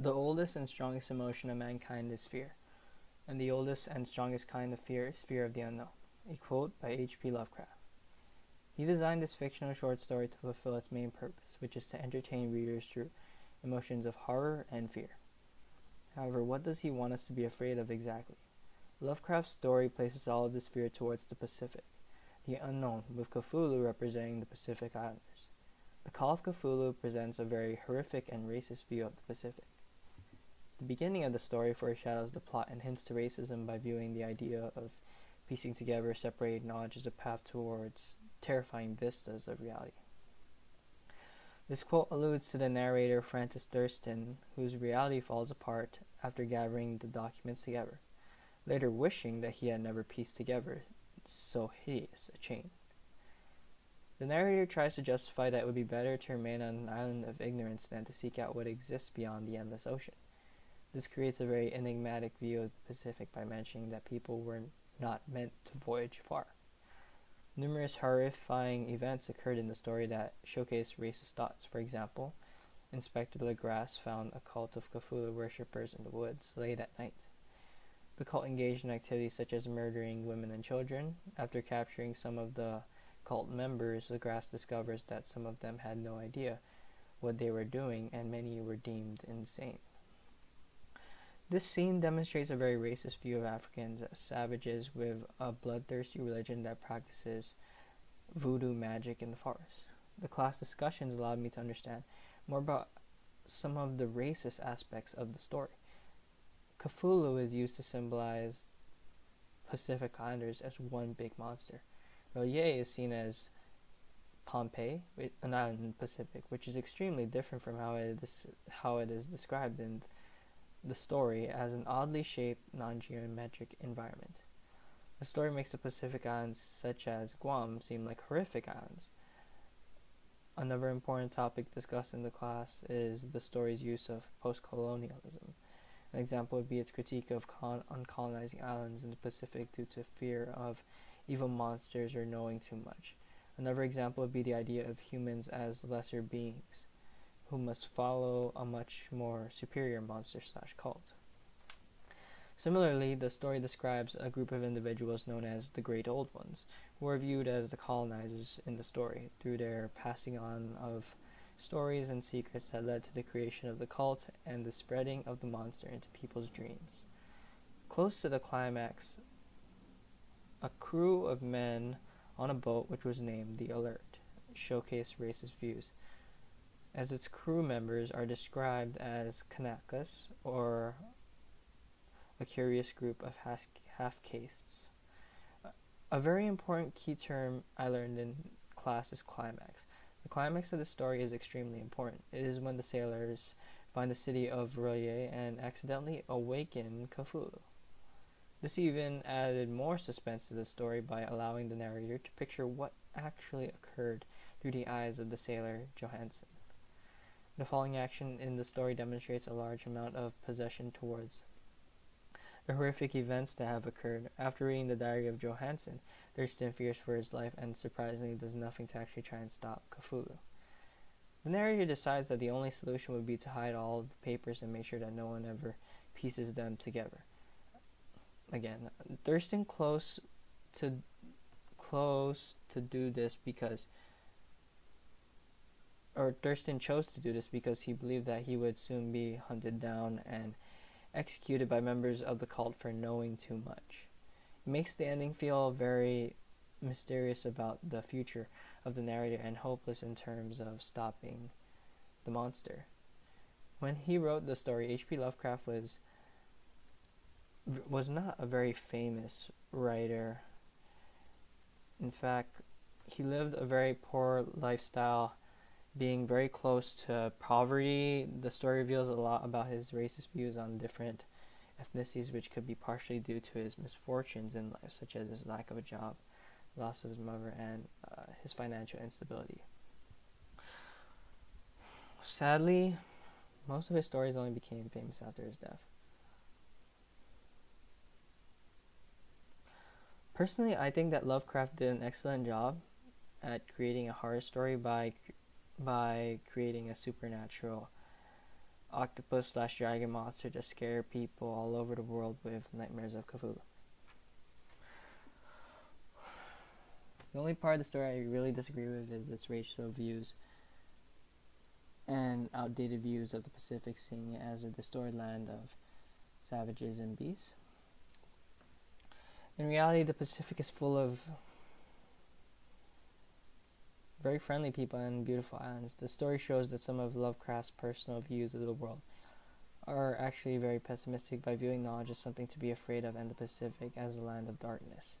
The oldest and strongest emotion of mankind is fear, and the oldest and strongest kind of fear is fear of the unknown. A quote by H.P. Lovecraft. He designed this fictional short story to fulfill its main purpose, which is to entertain readers through emotions of horror and fear. However, what does he want us to be afraid of exactly? Lovecraft's story places all of this fear towards the Pacific, the unknown, with Cthulhu representing the Pacific Islanders. The Call of Cthulhu presents a very horrific and racist view of the Pacific. The beginning of the story foreshadows the plot and hints to racism by viewing the idea of piecing together separated knowledge as a path towards terrifying vistas of reality. This quote alludes to the narrator Francis Thurston, whose reality falls apart after gathering the documents together, later wishing that he had never pieced together so hideous a chain. The narrator tries to justify that it would be better to remain on an island of ignorance than to seek out what exists beyond the endless ocean. This creates a very enigmatic view of the Pacific by mentioning that people were not meant to voyage far. Numerous horrifying events occurred in the story that showcase racist thoughts. For example, Inspector Legrasse found a cult of Cthulhu worshippers in the woods late at night. The cult engaged in activities such as murdering women and children. After capturing some of the cult members, Legrasse discovers that some of them had no idea what they were doing, and many were deemed insane. This scene demonstrates a very racist view of Africans as savages with a bloodthirsty religion that practices voodoo magic in the forest. The class discussions allowed me to understand more about some of the racist aspects of the story. Cthulhu is used to symbolize Pacific Islanders as one big monster. R'lyeh is seen as Pompeii, an island in the Pacific, which is extremely different from how it is described in the story as an oddly shaped, non-geometric environment. The story makes the Pacific Islands, such as Guam, seem like horrific islands. Another important topic discussed in the class is the story's use of post-colonialism. An example would be its critique of uncolonizing islands in the Pacific due to fear of evil monsters or knowing too much. Another example would be the idea of humans as lesser beings who must follow a much more superior monster/cult. Similarly, the story describes a group of individuals known as the Great Old Ones, who are viewed as the colonizers in the story through their passing on of stories and secrets that led to the creation of the cult and the spreading of the monster into people's dreams. Close to the climax, a crew of men on a boat which was named the Alert showcased racist views, as its crew members are described as Kanakas, or a curious group of half-castes. A very important key term I learned in class is climax. The climax of the story is extremely important. It is when the sailors find the city of R'lyeh and accidentally awaken Cthulhu. This even added more suspense to the story by allowing the narrator to picture what actually occurred through the eyes of the sailor Johansen. The following action in the story demonstrates a large amount of possession towards the horrific events that have occurred. After reading the diary of Johansen, Thurston fears for his life and surprisingly does nothing to actually try and stop Cthulhu. The narrator decides that the only solution would be to hide all of the papers and make sure that no one ever pieces them together. Again, Thurston chose to do this because he believed that he would soon be hunted down and executed by members of the cult for knowing too much. It makes the ending feel very mysterious about the future of the narrator and hopeless in terms of stopping the monster. When he wrote the story, H.P. Lovecraft was not a very famous writer. In fact, he lived a very poor lifestyle, being very close to poverty. The story reveals a lot about his racist views on different ethnicities, which could be partially due to his misfortunes in life, such as his lack of a job, loss of his mother, and his financial instability. Sadly, most of his stories only became famous after his death. Personally, I think that Lovecraft did an excellent job at creating a horror story by creating a supernatural octopus/dragon monster to scare people all over the world with nightmares of Cthulhu. The only part of the story I really disagree with is its racial views and outdated views of the Pacific, seeing it as a distorted land of savages and beasts. In reality, the Pacific is full of very friendly people and beautiful islands. The story shows that some of Lovecraft's personal views of the world are actually very pessimistic by viewing knowledge as something to be afraid of and the Pacific as a land of darkness.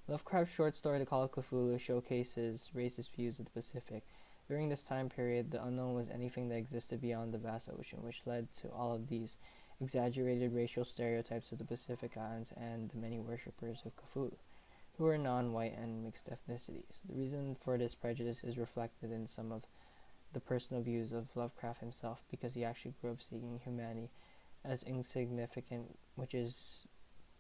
Lovecraft's short story The Call of Cthulhu showcases racist views of the Pacific. During this time period, the unknown was anything that existed beyond the vast ocean, which led to all of these exaggerated racial stereotypes of the Pacific Islands and the many worshippers of Cthulhu, who were non-white and mixed ethnicities. The reason for this prejudice is reflected in some of the personal views of Lovecraft himself, because he actually grew up seeing humanity as insignificant, which is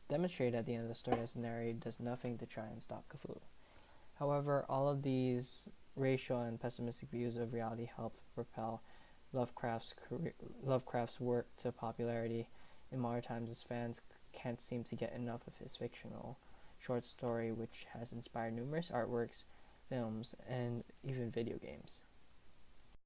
demonstrated at the end of the story as the narrator does nothing to try and stop Cthulhu. However, all of these racial and pessimistic views of reality helped propel Lovecraft's work to popularity in modern times, as fans can't seem to get enough of his fictional short story, which has inspired numerous artworks, films, and even video games.